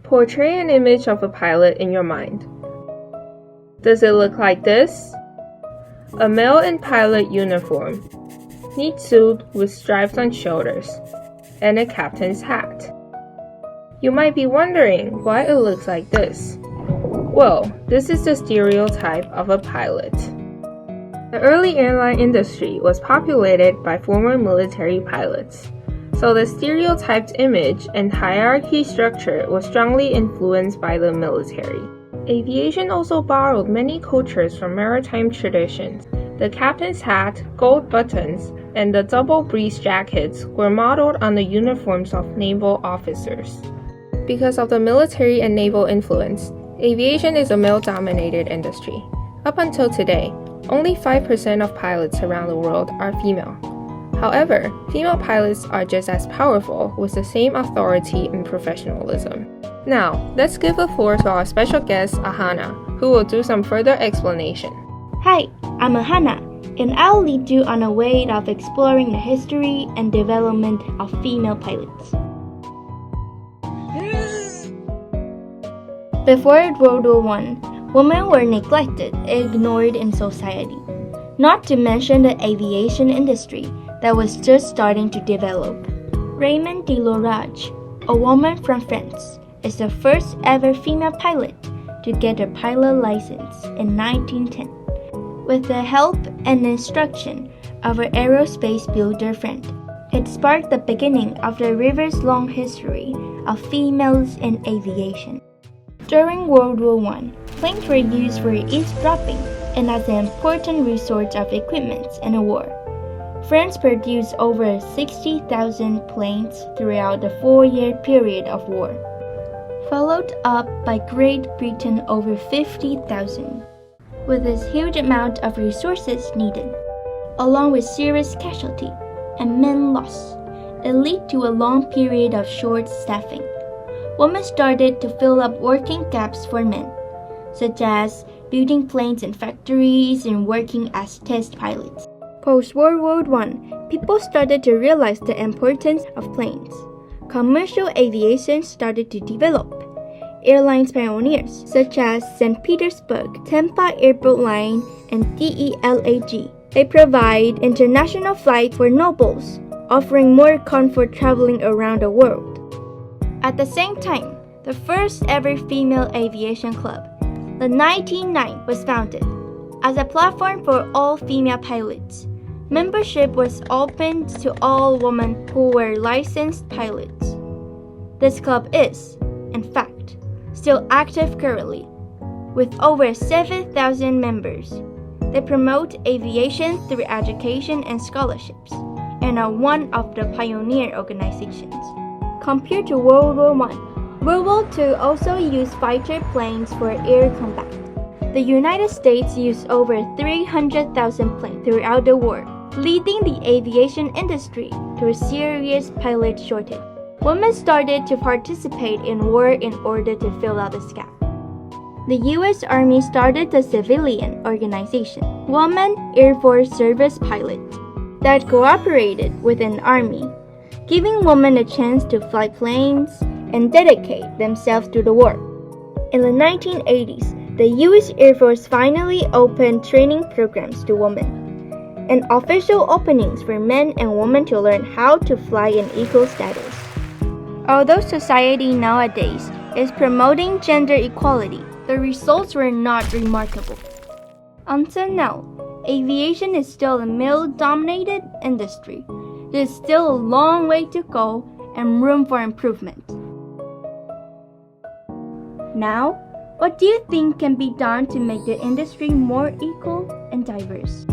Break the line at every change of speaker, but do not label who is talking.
Portray an image of a pilot in your mind. Does it look like this? A male in pilot uniform, neat suit with stripes on shoulders, and a captain's hat. You might be wondering why it looks like this. Well, this is the stereotype of a pilot. The early airline industry was populated by former military pilots, so the stereotyped image and hierarchy structure was strongly influenced by the military. Aviation also borrowed many cultures from maritime traditions. The captain's hat, gold buttons, and the double breast jackets were modeled on the uniforms of naval officers. Because of the military and naval influence, aviation is a male-dominated industry. Up until today, only 5% of pilots around the world are female. However, female pilots are just as powerful with the same authority and professionalism. Now, let's give the floor to our special guest, Ahana, who will do some further explanation.
Hi, I'm Ahana, and I'll lead you on a way of exploring the history and development of female pilots. Before World War I, women were neglected and ignored in society, not to mention the aviation industry that was just starting to develop. Raymond de Laurage, a woman from France, is the first ever female pilot to get a pilot license in 1910. With the help and instruction of her aerospace builder friend, it sparked the beginning of the river's long history of females in aviation. During World War I, planes were used for eavesdropping and as an important resource of equipment in a war. France produced over 60,000 planes throughout the 4-year period of war, followed up by Great Britain over 50,000. With this huge amount of resources needed, along with serious casualty and men loss, it led to a long period of short staffing. Women started to fill up working gaps for men, such as building planes in factories and working as test pilots. Post-World War I, people started to realize the importance of planes. Commercial aviation started to develop. Airlines pioneers such as St. Petersburg, Tampa Airport Line, and DELAG. They provide international flights for nobles, offering more comfort traveling around the world. At the same time, the first ever female aviation club, the 1909, was founded. As a platform for all female pilots, membership was open to all women who were licensed pilots. This club is, in fact, still active currently, with over 7,000 members. They promote aviation through education and scholarships, and are one of the pioneer organizations. Compared to World War I, World War II also used fighter planes for air combat. The United States used over 300,000 planes throughout the war, leading the aviation industry to a serious pilot shortage. Women started to participate in war in order to fill out this gap. The U.S. Army started a civilian organization, Women Air Force Service Pilots, that cooperated with an army, giving women a chance to fly planes and dedicate themselves to the war. In the 1980s, the U.S. Air Force finally opened training programs to women and official openings for men and women to learn how to fly in equal status. Although society nowadays is promoting gender equality, the results were not remarkable. Until now, aviation is still a male-dominated industry. There's still a long way to go and room for improvement. Now, what do you think can be done to make the industry more equal and diverse?